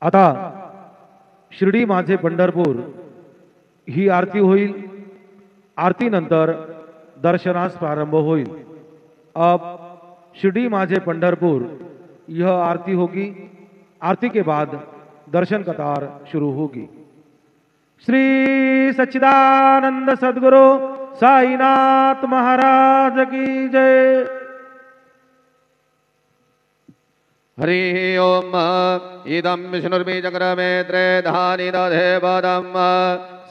आता शिर्डी माझे पंढरपूर ही आरती होईल। आरती नंतर दर्शनास प्रारंभ होईल। अब शिर्डी माझे पंढरपुर यह आरती होगी। आरती के बाद दर्शन कतार शुरू होगी। श्री सच्चिदानंद सद्गुरु साईनाथ महाराज की जय। हरि ओम इदं विष्णुर्बीजक्रमे त्रेधानि दधे पदं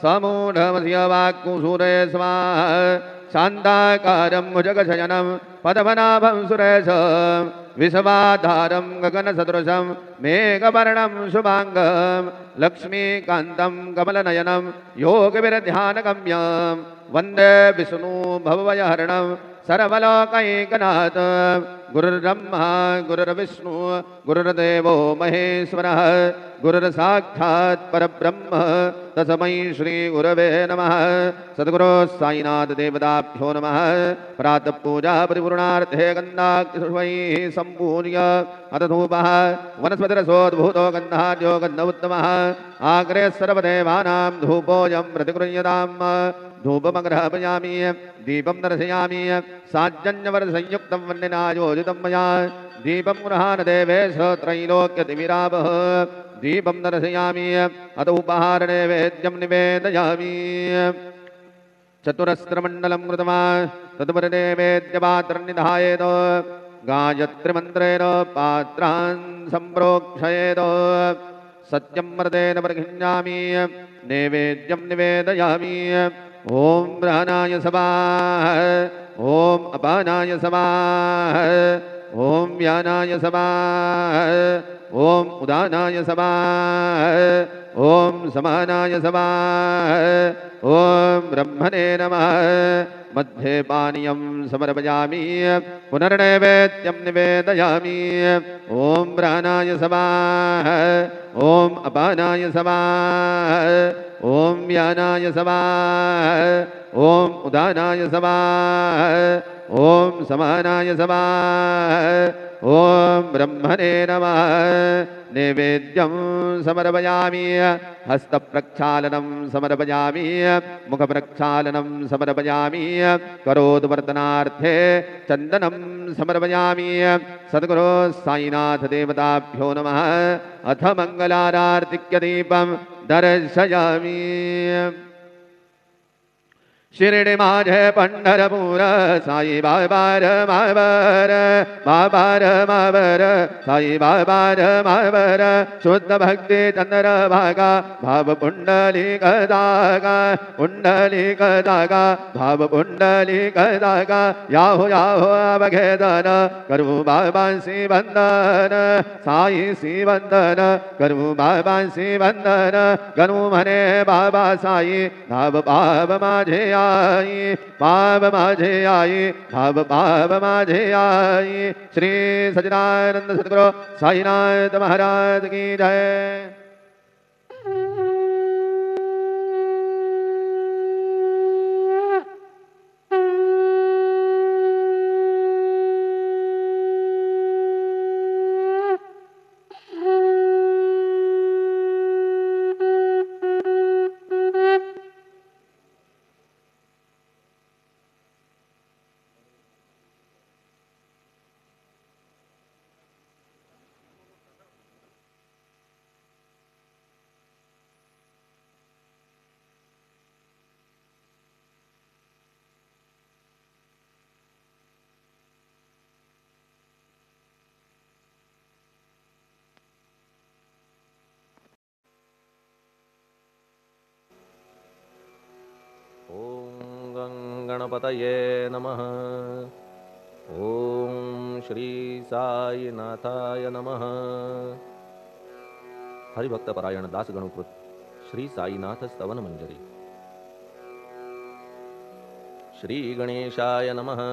समूढमस्य वाक्कुसुरे स्वाहा शान्ताकारं भुजगशयनं पद्मनाभं सुरेशं विश्वाधारं गगनसदृशं मेघवर्णं शुभाङ्गं लक्ष्मीकान्तं कमलनयनं योगविरध्यानगम्यं वन्दे विष्णु भवभयहरणं सर्वलोकैकनाथ। गुरुर्ब्रह्मा गुरुर्विष्णु गुरुर्देवो महेश्वरः गुरुर्साक्षात् परब्रह्म तस्मै श्री गुरवे नमः। सद्गुरो साईनाथ देवताभ्यो नमः। प्रातः पूजा परिपूर्णार्थे गन्धाक्षुष्वैः सम्पूज्य अथ धूपः वनस्पतिरसोद्भूतो गन्धाढ्यो गन्ध उत्तमः आग्रे सर्वदेवानां धूपोऽयं प्रतिगृह्यताम्। धूपमग्रहपयामि दीपं दर्शयामि साज्जन्यवरसंयुक्तं वन्यनायोजितं मया दीपं गृहाण देवेश त्रैलोक्यतिविरावः दीपं दर्शयामि अत उपहारनैवेद्यं निवेदयामि। चतुरस्रमण्डलं कृत्वा तदुपरिनैवेद्यपात्रं निधायेत् गायत्रीमन्त्रेण पात्रान् सम्प्रोक्षयेत् सत्यं मर्देन प्रगृह्णामि नैवेद्यं निवेदयामि। ओम प्राणाय स्वाहा ओम अपानाय स्वाहा ओम व्यानाय स्वाहा ओम उदानाय स्वाहा ओम समानाय स्वाहा ओम ब्रह्मणे नमः। मध्ये पानीयं समर्पयामि पुनर्नैवेद्यं निवेदयामि। ओम प्राणाय स्वाहा ओम अपानाय स्वाहा ओम व्यानाय स्वाहा ओम उदानाय स्वाहा ओम समानाय स्वाहा ओम ब्रह्मणे नमः। नैवेद्यं समर्पयामि हस्तप्रक्षालनं समर्पयामि मुखप्रक्षालनं समर्पयामि करोद्वर्तनार्थे चन्दनं समर्पयामि। सद्गुरो साईनाथ देवताभ्यो नमः। अथ मंगलारार्तिक्यदीपं दर्शयामि। शिर्डी माझे पंढरपूर साई बाबार मावर बाबार मावर साई बाबार मावर शुद्ध भक्ति चंद्र भागा भाव पुंडली कदागा पुंडली कदागा भाव पुंडली कदागा याहो याहो अवघेदन करू बाबांसी वंदन साई सी वंदन करू बाबांसी वंदन करू म्हणे बाबा साई भाव भाव माझे पाव माझे आई भाव पाव माझे आई। श्री सच्चिदानंद सद्गुरु साईनाथ महाराज की जय। गणपतये नमः। ओम श्री साईनाथाय नमः। हरिभक्त परायण दास गणुकृत श्री साईनाथ स्तवन मंजरी। श्री गणेशाय नमः।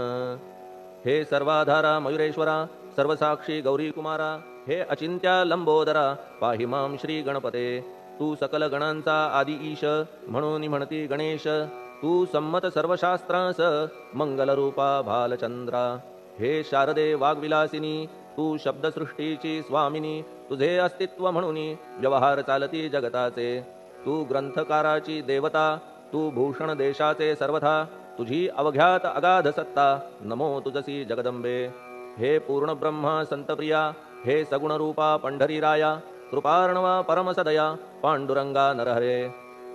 हे सर्वाधारा मयुरेश्वरा सर्वसाक्षी गौरी कुमारा हे अचिंत्या लंबोदरा पाहि मां श्री गणपते। तू सकल गणांचा आदि ईश म्हणून म्हणती गणेश। तू संमत सर्वशास्त्रांस मंगलरूपा भालचंद्रा। हे शारदे वाग्विलासिनी तू शब्दसृष्टीची स्वामिनी, तुझे अस्तित्व म्हणून व्यवहार चालती जगताचे. तू ग्रंथकाराची देवता, तू भूषण देशाचे सर्वथा, तुझी अवघ्यात अगाध सत्ता, नमो तुझसी जगदंबे. हे पूर्ण ब्रह्मा संतप्रिया, हे सगुण रूपा पंढरीराया, कृपार्णवा परमसदया पांडुरंगा नरहरे.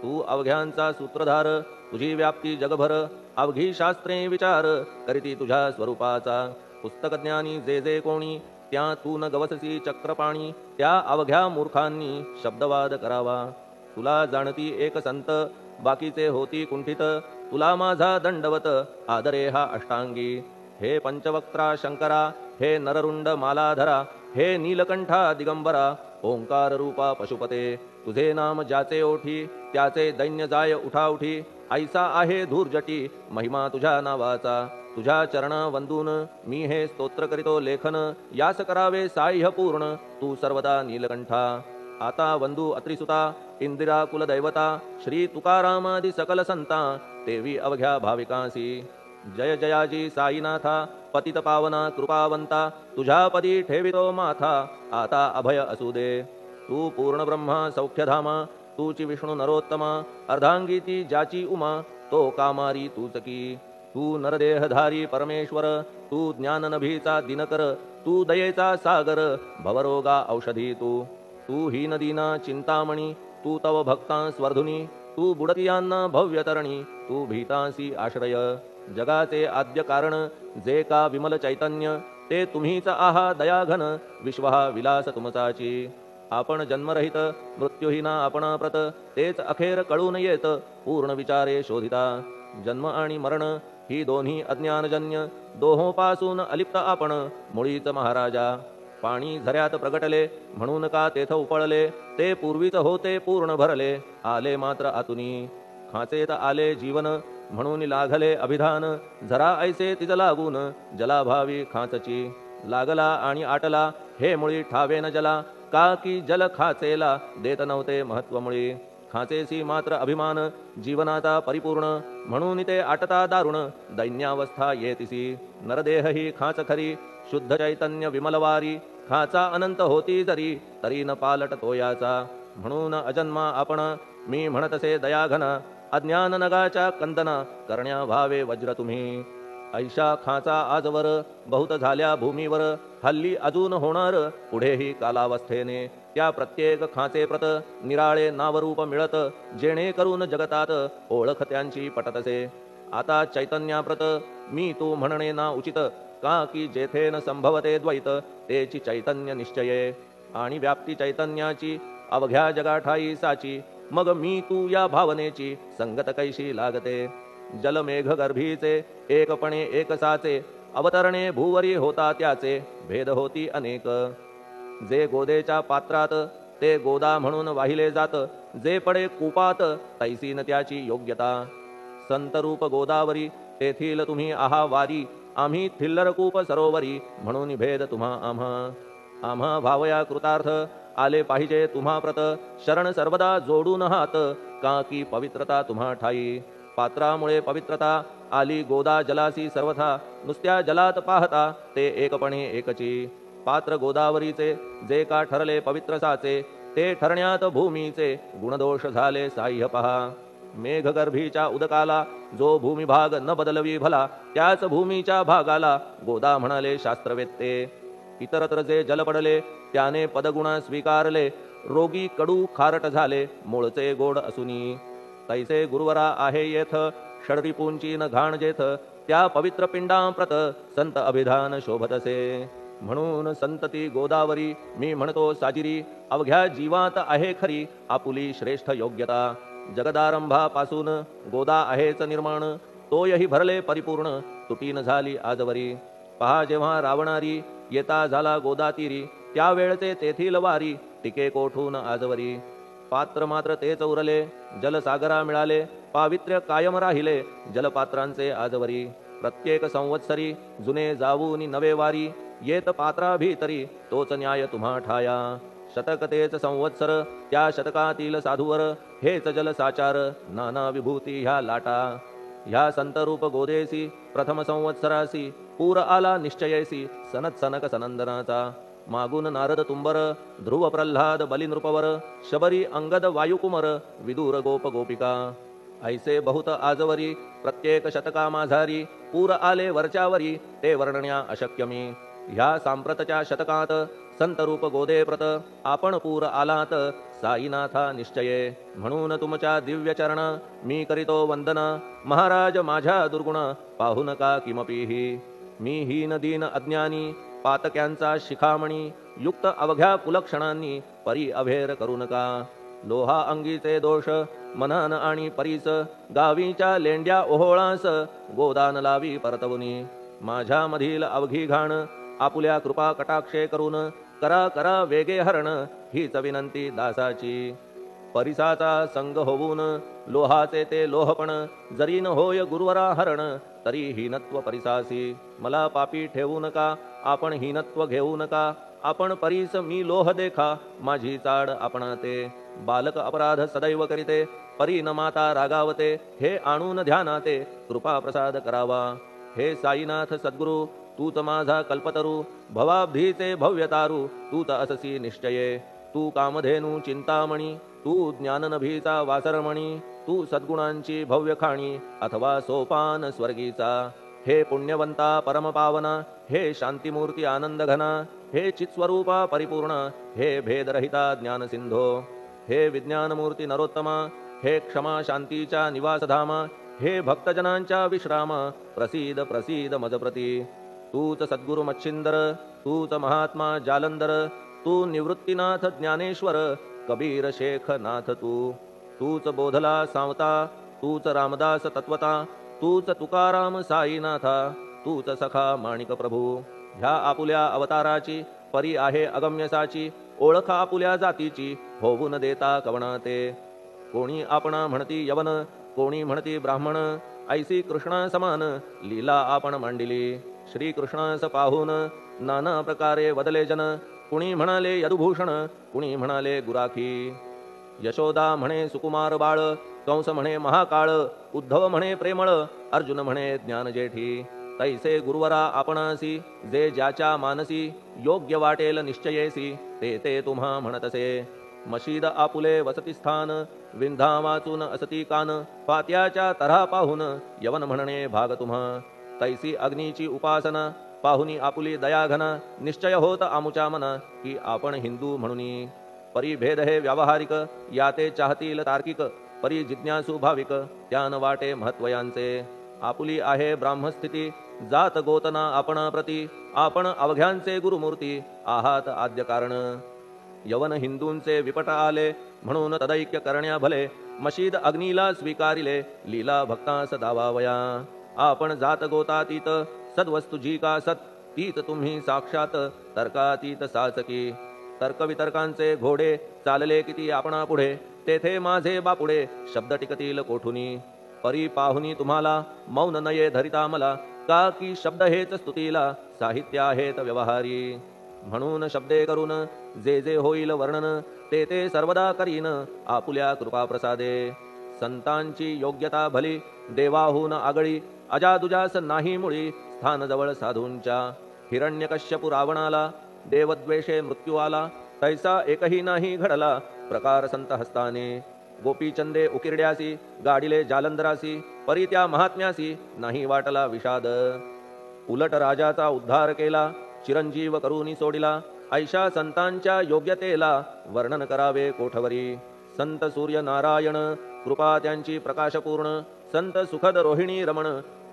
तू अवघ्यांचा सूत्रधार, तुझी व्याप्ती जगभर, अवघी शास्त्रे विचार करीती तुझ्या स्वरूपाचा. पुस्तकज्ञानी जे जे कोणी, त्या तू न गवससी चक्रपाणी, त्या अवघ्या मूर्खांनी शब्दवाद करावा. तुला जाणती एक संत, बाकीचे होती कुंठित, तुला माझा दंडवत आदरे हा अष्टांगी. हे पंचवक्त्रा शंकरा, हे नररुंड मालाधरा, हे नीलकंठा दिगंबरा, ओंकार रूपा पशुपते. तुझे नाम ज्याचे ओठी, त्याचे दैन्य जाय उठाउठी, ऐसा आहे धूर्जटी महिमा तुझ्या नावाचा. तुझ्या चरणा वंदून मी हे स्तोत्र करीतो लेखन, यास करावे साह्य पूर्ण तू सर्वदा नीलकंठा. आता वंदू अत्रिसुता, इंदिरा कुलदैवता, श्री तुकारामादि सकल संता, तेवी अवघ्या भाविकांसी. जय जयाजी साईनाथा, पतित पावना कृपावंता, तुझ्या पदी ठेवितो माथा, आता अभय असू दे. तू पूर्ण ब्रह्मा सौख्यधामा, तूची विष्णू नरोत्तमा, अर्धांगी ती ज्याची उमा, तो कामारी तूच की. तू नरदेहधारी परमेश्वर, तू ज्ञाननभीचा दिनकर, तू दयेचा सागर, भवरोगा औषधी तू. तू ही नदीना चिंतामणी, तू तव भक्तां स्वर्धुनी, तू बुडतियांना भव्यतरणी, तू भीतांसी आश्रय. जगाचे आद्य कारण जे का विमल चैतन्य, ते तुम्हीच आहा दयाघन, विश्वहा विलास तुमचाची. आपण जन्मरहित मृत्यूहीना आपणा प्रत, तेच अखेर कळून येत पूर्ण विचारे शोधिता. जन्म आणि मरण ही दोन्ही अज्ञानजन्य, दोहोपासून अलिप्त आपण मुळीच महाराजा. पाणी झऱ्यात प्रगटले म्हणून का तेथ उपळले, ते पूर्वीच होते पूर्ण भरले, आले मात्र आतुनी. खाचेत आले जीवन म्हणून लागले अभिधान, झरा ऐसे तिज लागून जलाभावी खाचची. लागला आणि आटला हे मुळी ठावे न जला, का की जल खाचेला देत नव्हते महत्व मुळी. खाचेसी मात्र अभिमान जीवनाचा परिपूर्ण, म्हणून ते आटता दारुण दैन्यावस्था येतिसी. नरदेह ही खाच खरी, शुद्ध चैतन्य विमलवारी, खाचा अनंत होती जरी तरी न पालट तोयाचा. म्हणून अजन्मा आपण मी म्हणतसे दयाघन, अज्ञान नगाच्या कंदना करण्या व्हावे वज्र तुम्ही. ऐशा खाचा आजवर बहुत झाल्या भूमीवर, हल्ली अजून होणार पुढेही कालावस्थेने. त्या प्रत्येक खाचे प्रत निराळे नावरूप मिळत, जेणे करून जगतात ओळख त्यांची पटतसे. आता चैतन्याप्रत मी तू म्हणणे ना उचित, का की जेथे न संभवते द्वैत तेची चैतन्य निश्चये. आणि व्याप्ती चैतन्याची अवघ्या जगाठाई साची, मग मी तू या भावनेची संगत कैशी लागते. जलमेघ गर्भीचे एकपणे एकसाचे, अवतरणे भूवरी होता त्याचे भेद होती अनेक. जे गोदेच्या पात्रात ते गोदा म्हणून वाहिले जात, जे पडे कूपात तैसीन त्याची योग्यता. संतरूप गोदावरी तेथील तुम्ही आहा वारी, आम्ही थिल्लर कूप सरोवरी म्हणून भेद तुम्हा आम्हा. आम्हा भावया कृतार्थ आले पाहिजे तुम्हा प्रत, शरण सर्वदा जोडून हात, का की पवित्रता तुम्हा ठाई. पात्रामुळे पवित्रता आली गोदा जलासी सर्वथा, नुसत्या जलात पाहता ते एकपणे एकची. पात्र गोदावरीचे जे का ठरले पवित्र साचे, ते ठरण्यात भूमीचे गुणदोष झाले साह्य पहा. मेघगर्भीच्या उदकाला जो भूमिभाग न बदलवी भला, त्याच भूमीच्या भागाला गोदा म्हणाले शास्त्रवेत्ते. इतरत्र जे जल पडले त्याने पदगुणा स्वीकारले, रोगी कडू खारट झाले मूळचे गोड असुनी. तैसे गुरुवरा आहे येथ षडरिपूंची न घाण जेथ, त्या पवित्र पिंडांप्रत संत अभिधान शोभतसे. म्हणून संतती गोदावरी मी म्हणतो साजिरी, अवघ्या जीवात आहे खरी आपुली श्रेष्ठ योग्यता. जगदारंभापासून गोदा आहेच निर्माण, तोयही भरले परिपूर्ण तुटीन झाली आजवरी. पहा जेव्हा रावणारी येता झाला गोदातीरी, त्यावेळचे तेथील वारी टिके कोठून आजवरी. पात्र मात्र तेच उरले जलसागरा मिळाले, पावित्र्य कायम राहिले जलपात्रांचे आजवरी. प्रत्येक संवत्सरी जुने जाऊनी नवे वारी, येत पात्रा भीतरी तोच न्याय तुम्हा ठाया. शतक तेच संवत्सर त्या शतकातील साधूवर, हेच जल साचार नाना विभूती ह्या लाटा. ह्या संतरूप गोदेसी प्रथम संवत्सरासी पूर आला निश्चयेसी सनत सनक सनंदनाचा मागून नारद तुंबर ध्रुव प्रल्हाद बलिनृपवर शबरी अंगद वायुकुमर विदूर गोप गोपिका ऐसे बहुत आजवरी प्रत्येक शतका माझारी पूर आले वरच्यावरी ते वर्णण्या अशक्य मी ह्या सांप्रतच्या शतकात संतरूप गोदे प्रत आपण पूर आलात साईनाथा निश्चये म्हणून तुमच्या दिव्य चरण मी करीतो वंदन महाराज माझ्या दुर्गुण पाहू नका किमपीही मी हीन दीन अज्ञानी पातक्यांचा शिखामणी युक्त अवघ्या कुलक्षणांनी परी अभेर करू नका लोहा अंगीचे दोष मनन आणि परीस गावीच्या लेंड्या ओहोळास गोदान लावी परतवुनी माझ्या मधील अवघी घाण आपुल्या कृपा कटाक्षे करून करा करा वेगे हरण हीच विनंती दासाची परिसाचा संग होऊन लोहाचे ते लोहपण जरी न होय गुरुवरा हरण तरी हीनत्व परिसासी मला पापी ठेवू नका आपण हीनत्व घेऊ नका आपण परीस मी लोह देखा माझी चाड आपणाते बालक अपराध सदैव करीते परी न माता रागावते हे आणून ध्यानाते कृपा प्रसाद करावा हे साईनाथ सद्गुरु तूच माझा कल्पतरू भवाब्धीचे भव्यतारू तूच अससी निश्चये तू कामधेनू चिंतामणी तू ज्ञाननभीचा वासरमणी तू सद्गुणांची भव्य खाणी अथवा सोपान स्वर्गीचा हे पुण्यवंता परमपावना हे शांतिमूर्ती आनंद घना हे चित्स्वरूपा परिपूर्ण हे भेदरहिता ज्ञानसिंधो हे विज्ञानमूर्ती नरोत्तमा हे क्षमा शांतीच्या निवासधामा हे भक्तजनांच्या विश्रामा प्रसीद प्रसीद मजप्रती तूच सद्गुरु मच्छिंदर तूच महात्मा जालंदर तू निवृत्तीनाथ ज्ञानेश्वर कबीर शेख नाथ तूच बोधला सावता तूच रामदास तत्वता तूच तुकाराम साईनाथा तूच सखा माणिक प्रभू ह्या आपुल्या अवताराची परी आहे अगम्यसाची ओळख आपुल्या जातीची होऊन देता कवणाते कोणी आपणा म्हणती यवन कोणी म्हणती ब्राह्मण ऐसी कृष्णा समान लीला आपण मांडिली श्री कृष्णास पाहून नाना प्रकारे वदले जन कुणी म्हणाले यदुभूषण कुणी म्हणाले गुराखी यशोदा म्हणे सुकुमार बाळ कंस म्हणे महाकाळ उद्धव म्हणे प्रेमळ अर्जुन म्हणे ज्ञानजेठी तैसे गुरुवरा आपणासी जे ज्याच्या मानसी योग्य वाटेल निश्चयेसी ते ते तुम्हा म्हणतसे मशीद आपुले वसती स्थान विंधा वाचून असती कान पात्याच्या तऱ्हा पाहून यवन म्हणणे भाग तुम्हा तैसी अग्नीची उपासना पाहुनी आपुली दयाघना निश्चय होत आमुच्या मना की आपण हिंदू म्हणूनी परी भेद हे व्यावहारिक याते चाहतील तार्किक परी जिज्ञासू भाविक त्यान वाटे महत्वयांचे आपुली आहे ब्राह्मस्थिती जात गोतना आपणा प्रती आपण अवघ्यांचे गुरुमूर्ती आहात आद्य कारण यवन हिंदूंचे विपट आले म्हणून तदैक्य करण्या भले मशीद अग्नीला स्वीकारिले लीला भक्तास दावावया आपण जात गोतातीत सद्वस्तु जी का सत तीत तुम्ही साक्षात तर्कातीत साचकी तर्कवितर्कांचे घोडे चालले किती आपणा पुढे तेथे माझे बापुडे शब्द टिकतील कोठुनी परी पाहुनी तुम्हाला मौन नये धरिता मला का की शब्द हेच स्तुतीला साहित्य आहेत व्यवहारी म्हणून शब्दे करून जे जे होईल वर्णन ते ते सर्वदा करीन आपुल्या कृपा प्रसादे संतांची योग्यता भली देवाहून आगळी अजादुजास नाही मुळी स्थान जवळ साधूंच्या हिरण्यकश्यपु रावणाला देवद्वेषे मृत्यू आला तैसा एकही नाही घडला प्रकार संत हस्ताने गोपीचंदे उकिरड्यासी गाडिले जालंधरासी परी त्या महात्म्यासी नाही वाटला विषाद उलट राजाचा उद्धार केला चिरंजीव करूनी सोडिला ऐशा संतांच्या योग्यतेला वर्णन करावे कोठवरी संत सूर्य नारायण कृपा त्यांची प्रकाशपूर्ण संत सुखद रोहिणी रमण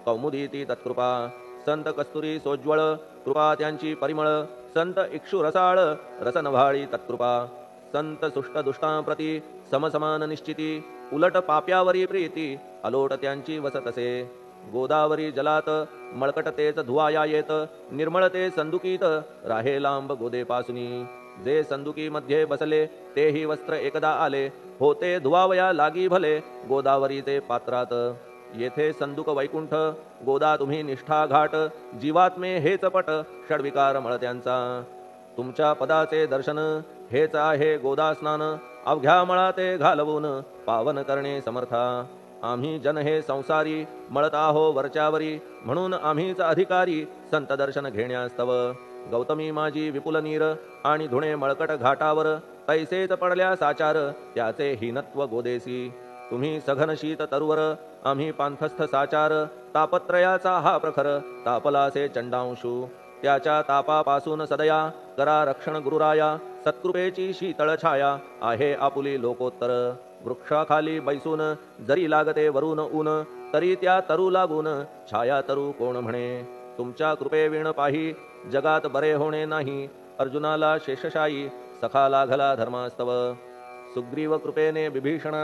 कौमुदी ती तत्कृपा संत कस्तुरी सोज्वळ कृपा त्यांची परिमळ संत इक्षु रसाळ रसनभाळी तत्कृपा संत सुष्ट दुष्टांप्रती समसमान निश्चिती उलट पाप्यावरी प्रीती अलोट त्यांची वसतसे गोदावरी जलात मळकट तेच धुवाया येत निर्मळ ते संदुकीत राहे लांब गोदेपासुनी जे संदुकी मध्ये बसले तेही वस्त्र एकदा आले होते धुवावया लागी भले गोदावरीचे पात्रात येथे संदुक वैकुंठ गोदा तुम्ही निष्ठा घाट जीवात्मे हेच पट षडविकार मळत्यांचा तुमच्या पदाचे दर्शन हेच आहे गोदा स्नान अवघ्या मळाते घालवून पावन करणे समर्था आम्ही जन हे संसारी मळत आहो वरच्यावरी म्हणून आम्हीच अधिकारी संत दर्शन घेण्यास्तव गौतमी माझी विपुल नीर आणि धुणे मळकट घाटावर तैसेच पडल्या साचार त्याचे हीनत्व गोदेसी तुम्ही सघन शीत तरुवर आम्ही पांथस्थ साचार तापत्रयाचा हा प्रखर तापलासे चंडांशू त्याच्या तापापासून सदया करा रक्षण गुरुराया सत्कृपेची शीतळ छाया आहे आपुली लोकोत्तर वृक्षाखाली बैसून जरी लागते वरून ऊन तरी त्या तरू लागून छाया तरू कोण म्हणे तुमच्या कृपेविण पाही जगात बरे होणे नाही अर्जुनाला शेषशायी सखा लागला धर्मास्तव सुग्रीव कृपेने विभीषण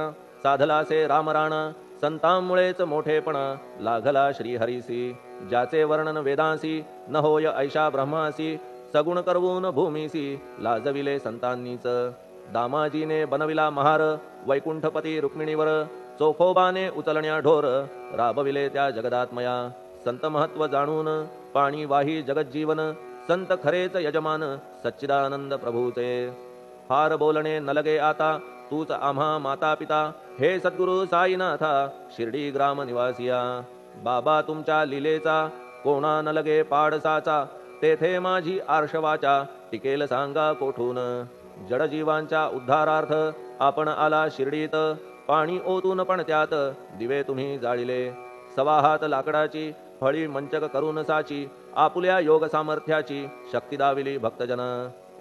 साधलासे रामराण संतांमुळेच मोठेपण लागला श्रीहरीसी ज्याचे वर्णन वेदांसी न होय ऐशा ब्रह्मासी सगुण करवून भूमीसी लाजविले संतांनीच दामाजीने बनविला महार वैकुंठपती रुक्मिणीवर चोखोबाने उचलण्या ढोर राबविले त्या जगदात्मया संत महत्व जाणून पाणी वाही जगज्जीवन संत खरेच यजमान सच्चिदानंद प्रभूचे फार बोलणे न लगे आता तूच आम्हा माता पिता हे सद्गुरु साईनाथा शिर्डी ग्राम निवासिया बाबा तुमच्या लीलेचा कोणा न लगे पाडसाचा तेथे माझी आर्षवाचा टिकेल सांगा कोठून जडजीवांच्या उद्धारार्थ आपण आला शिर्डीत पाणी ओतून पण त्यात दिवे तुम्ही जाळिले सवा हात लाकडाची फळी मंचक करून साची आपुल्या योग सामर्थ्याची शक्ती दाविली भक्तजन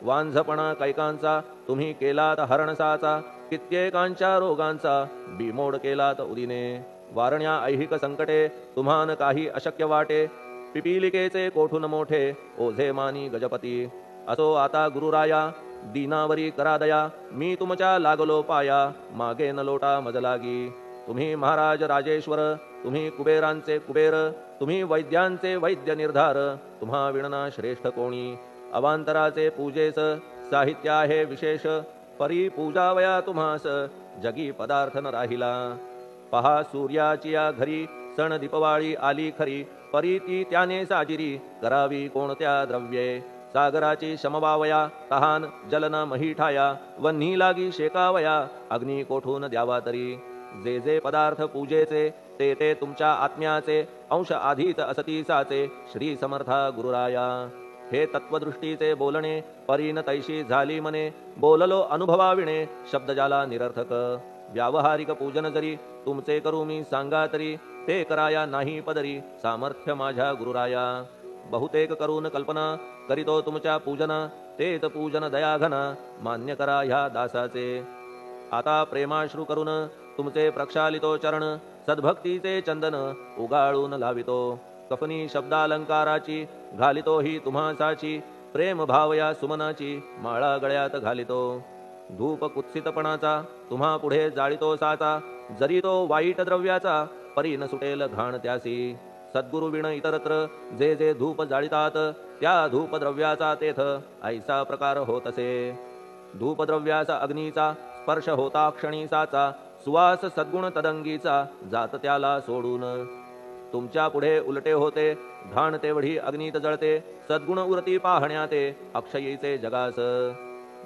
वांझपणा कैकांचा तुम्ही केलात हरणसाचा कित्येकांच्या रोगांचा बिमोड केलात उदिने वारण्या ऐहिक संकटे तुम्हान काही अशक्य वाटे पिपीलिकेचे कोठून मोठे ओझे मानी गजपती असो आता गुरुराया दीनावरी करा दया मी तुमच्या लागलो पाया मागे न लोटा मजलागी तुम्ही महाराज राजेश्वर तुम्ही कुबेरांचे कुबेर तुम्ही वैद्यांचे वैद्य निर्धार तुम्हा विणना श्रेष्ठ कोणी अवांतराचे पूजेस साहित्य आहे विशेष परी पूजावया तुम्हास जगी पदार्थ न राहिला पहा सूर्याची या घरी सण दीपवाळी आली खरी परी ती त्याने साजिरी करावी कोणत्या द्रव्ये सागराची शमवावया तहान जलन महीठाया वन्ही लागी शेकावया अग्नी कोठून द्यावा तरी जे जे पदार्थ पूजेचे ते ते तुमच्या आत्म्याचे अंश आधीच असतीसाचे श्री समर्था गुरुराया हे तत्वदृष्टीचे बोलणे परीन तैशी झाली मने बोललो अनुभवाविणे शब्द जाला निरर्थक व्यावहारिक पूजन जरी तुमचे करू मी सांगा तरी ते कराया नाही पदरी सामर्थ्य माझ्या गुरुराया बहुतेक करून कल्पना करीतो तुमच्या पूजन तेच पूजन दयाघन मान्य करा ह्या दासाचे आता प्रेमाश्रू करून तुमचे प्रक्षालितो चरण सद्भक्तीचे चंदन उगाळून लावितो कफनी शब्दालंकाराची घालितो ही तुम्हासाची प्रेम भावया सुमनाची माळा गळ्यात घालितो धूप कुत्सितपणाचा तुम्हा पुढे जाळितो साचा जरी तो वाईट द्रव्याचा परी न सुटेल घाण त्यासी सद्गुरु विण इतरत्र जे जे धूप जाळितात त्या धूप द्रव्याचा तेथ ऐसा प्रकार होत असे धूपद्रव्याचा अग्नीचा स्पर्श होता क्षणीसाचा सुवास सद्गुण तदंगीचा जात त्याला सोडून तुमच्या पुढे उलटे होते घाण तेवढी अग्नीत जळते सद्गुण उरती पाहण्याते अक्षयीचे जगास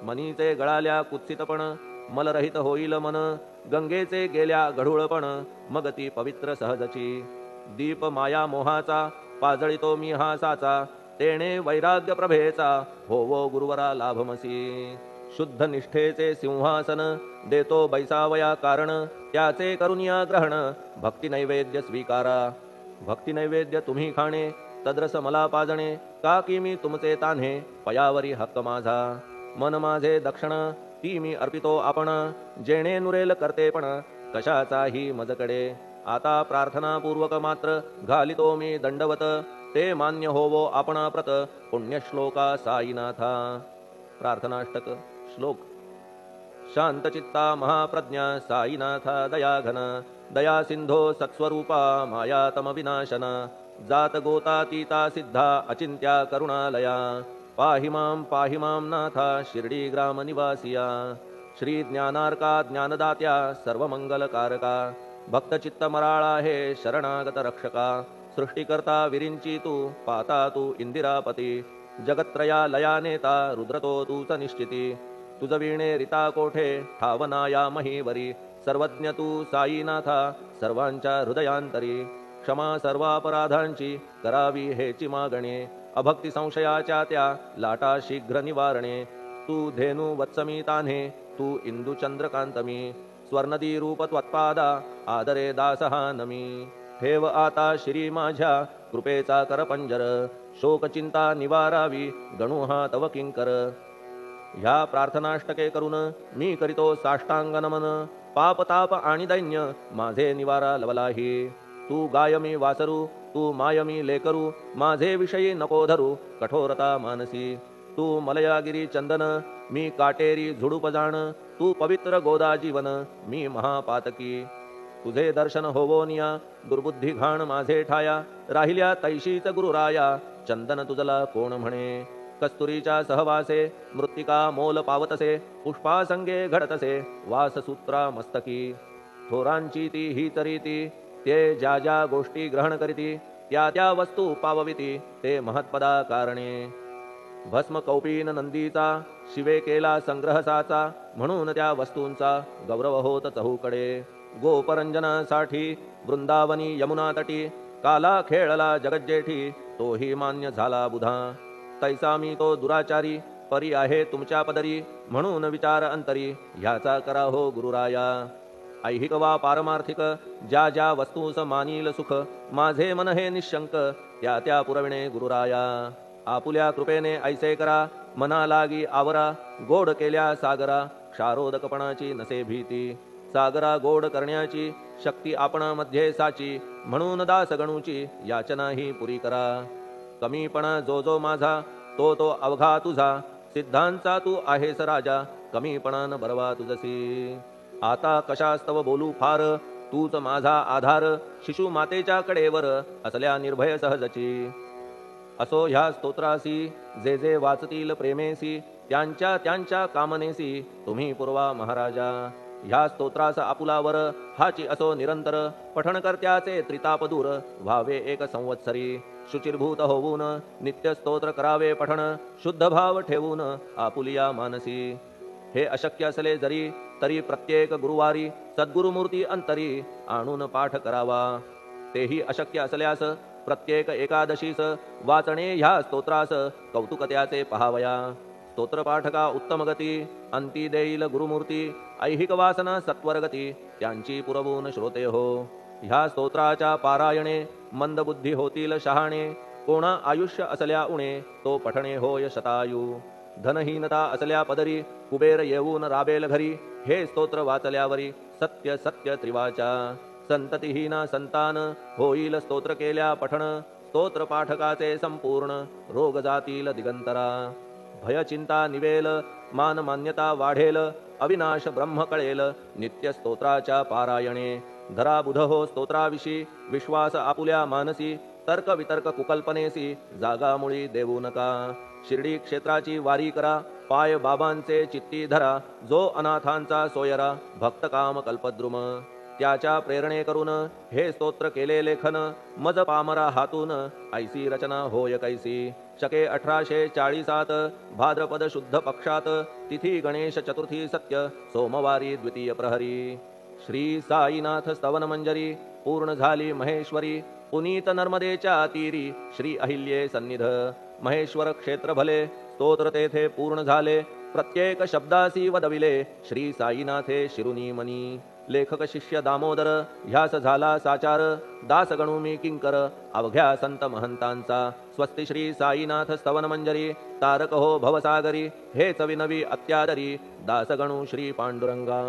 मनीचे गळाल्या कुत्सितपण मलरहित होईल मन गंगेचे गेल्या गढूळपण मग ती पवित्र सहजची दीप माया मोहाचा पाजळितो मी हा साचा तेणे वैराग्य प्रभेचा होवो गुरुवरा लाभमसी शुद्ध निष्ठेचे सिंहासन देतो बैसावया कारण त्याचे करुनिया ग्रहण भक्ती नैवेद्य स्वीकारा भक्ती नैवेद्य तुम्ही खाणे तद्रस मला पाजणे का की मी तुमचे तान्हे पयावरी हक्क माझा मन माझे दक्षिण ती मी अर्पितो आपण जेणे नुरेल करतेपण कशाचाही मजकडे आता प्रार्थनापूर्वक मात्र घालितो मी दंडवत ते मान्य होवो आपणाप्रत पुण्यश्लोका साईनाथा प्रार्थनाष्टक श्लोक शांतचित्ता महाप्रज्ञा साईनाथा दयाघन दया सिंधो सत्स्वरूपा मायातम विनाशन जात गोतातीता सिद्धा अचिंत्या करुणालया पाहि मां नाथा शिर्डी ग्राम निवासिया श्री ज्ञानार्का ज्ञानदात्या सर्वमंगलकारका भक्तचित्त मराळा हे शरणागत रक्षका सृष्टिकर्ता विरिंची तू पाता तू इंदिरापती जगत्त्रया लया नेता रुद्रतो तूच निश्चिती तुझ वीणे रिता कोठे ठावना या महीवरी सर्वज्ञ तू साईनाथा सर्वांच्या हृदयांतरी क्षमा सर्वापराधांची करावी हेची मागणे अभक्ती संशयाच्या त्या लाटा शीघ्र निवारणे तू धेनू वत्समी तान्हे तू इंदू चंद्रकांतमी स्वर्णदी रूप त्वत्पादा आदरे दासहा नमी ठेव आता श्री माझ्या कृपेचा करपंजर शोकचिंता निवारावी गणू हा तव किंकर ह्या प्रार्थनाष्टके करून मी करीतो साष्टांग नमन पाप ताप आणि दैन्य माझे निवारा लवलाही तू गायमी वासरू तू मायमी लेकरू माझे विषयी नको धरू कठोरता मानसी तू मलयागिरी चंदन मी काटेरी झुडूप जाण तू पवित्र गोदा जीवन मी महापातकी तुझे दर्शन होवोनिया दुर्बुद्धी घाण माझे ठाया राहिल्या तैशीच गुरुराया चंदन तुझला कोण म्हणे कस्तुरीच्या सहवासे मृत्तिका मोल पावतसे पुष्पासंगे घडतसे वाससूत्रा मस्तकी थोरांची ती ही तरी ती ते ज्या ज्या गोष्टी ग्रहण करीती त्या त्या वस्तू पावविती ते महत्पदा कारणे भस्म कौपीन नंदीचा शिवे केला संग्रहसाचा म्हणून त्या वस्तूंचा गौरव होत चहूकडे गोपरंजनासाठी वृंदावनी यमुना तटी काला खेळला जगज्जेठी तोही मान्य झाला बुधा तैसा मी तो दुराचारी परी आहे तुमच्या पदरी म्हणून विचार अंतरी ह्याचा करा हो गुरुराया ऐहिक वा पारमार्थिक ज्या ज्या वस्तूस मानील सुख माझे मन हे निशंक त्या त्या पुरविणे गुरुराया आपुल्या कृपेने ऐसे करा मना लागी आवरा गोड केल्या सागरा क्षारोदकपणाची नसे भीती सागरा गोड करण्याची शक्ती आपणामध्ये साची म्हणून दास गणूची याचना ही पुरी करा कमीपणा जो जो माझा तो तो अवघा तुझा सिद्धांचा तू आहेस राजा कमीपणान बरवा तुझसी आता कशास्तव बोलू फार तूच माझा आधार शिशु मातेच्या कडेवर असल्या निर्भय सहजची असो ह्या स्तोत्रासी जे जे वाचतील प्रेमेसी त्यांच्या त्यांच्या कामनेसी तुम्ही पुरवा महाराजा ह्या स्तोत्रास आपुलावर हाची असो निरंतर पठणकर्त्याचे त्रितापदूर व्हावे एक संवत्सरी शुचिर्भूत होऊन नित्य स्तोत्र करावे पठण शुद्ध भाव ठेवून आपुलिया मानसी हे अशक्य असले जरी तरी प्रत्येक गुरुवारी सद्गुरुमूर्ती अंतरी आणून पाठ करावा तेही अशक्य असल्यास प्रत्येक एकादशीस वाचणे ह्या स्तोत्रास कौतुक त्याचे पहावया स्तोत्रपाठका उत्तम गती अंती देईल गुरुमूर्ती ऐहिक वासना सत्वरगती त्यांची पुरवून श्रोते हो ह्या स्तोत्राच्या पारायणे मंदबुद्धी होतील शहाणे कोणा आयुष्य असल्या उणे तो पठणे होय शतायू धनहीनता असल्या पदरी कुबेर येऊन राबेल घरी हे स्तोत्र वाचल्यावरी सत्य सत्य त्रिवाचा संततिहीना संतान होईल स्तोत्र केल्या पठण स्तोत्र पाठकाचे संपूर्ण रोग जातील दिगंतरा भय चिंता निवेल मान मान्यता वाढेल अविनाश ब्रह्म कळेल नित्य स्तोत्राच्या पारायणे धरा बुध हो स्तोत्राविषयी विश्वास आपुल्या मानसी तर्क वितर्क कुकल्पनेसी जागा मुळी देऊ नका शिर्डी क्षेत्राची वारी करा पाय बाबांचे चित्ती धरा जो अनाथांचा सोयरा भक्त काम कल्पद्रुम त्याच्या प्रेरणे करून हे स्तोत्र केले लेखन मज पामरा हातून ऐसी रचना होय कैसी शके 1840 भाद्रपद शुद्ध पक्षात तिथी गणेश चतुर्थी सत्य सोमवारी द्वितीय प्रहरी श्री साईनाथ स्तवन मंजरी पूर्ण झाली महेश्वरी पुनीत नर्मदेच्या तीरी श्री अहिल्ये सन्निध महेश्वर क्षेत्र भले स्तोत्र तेथे पूर्ण झाले प्रत्येक शब्दासी वदविले श्री साईनाथे शिरुनी मनी लेखक शिष्य दामोदर ह्यास झाला साचार दास गणू मी किंकर अवघ्या संत महंतांचा स्वस्ति श्री साईनाथ स्तवन मंजरी तारक हो भवसागरी हेच विनवी अत्यादरी दास गणू श्री पांडुरंगा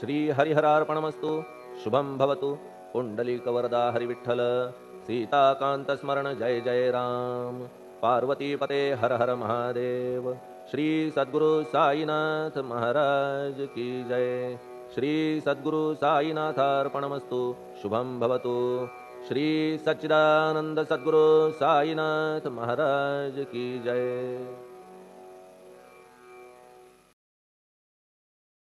श्री हरिहरार्पणमस्तु शुभम भवतु पुंडलिक वरदा हरिविठ्ठल सीताकांत स्मरण जय जय राम पार्वती पते हर हर महादेव श्री सद्गुरु साईनाथ महाराज की जय श्री सद्गुरु साईनाथार्पणमस्तु शुभम भवतु श्री सच्चिदानंद सद्गुरु साईनाथ महाराज की जय।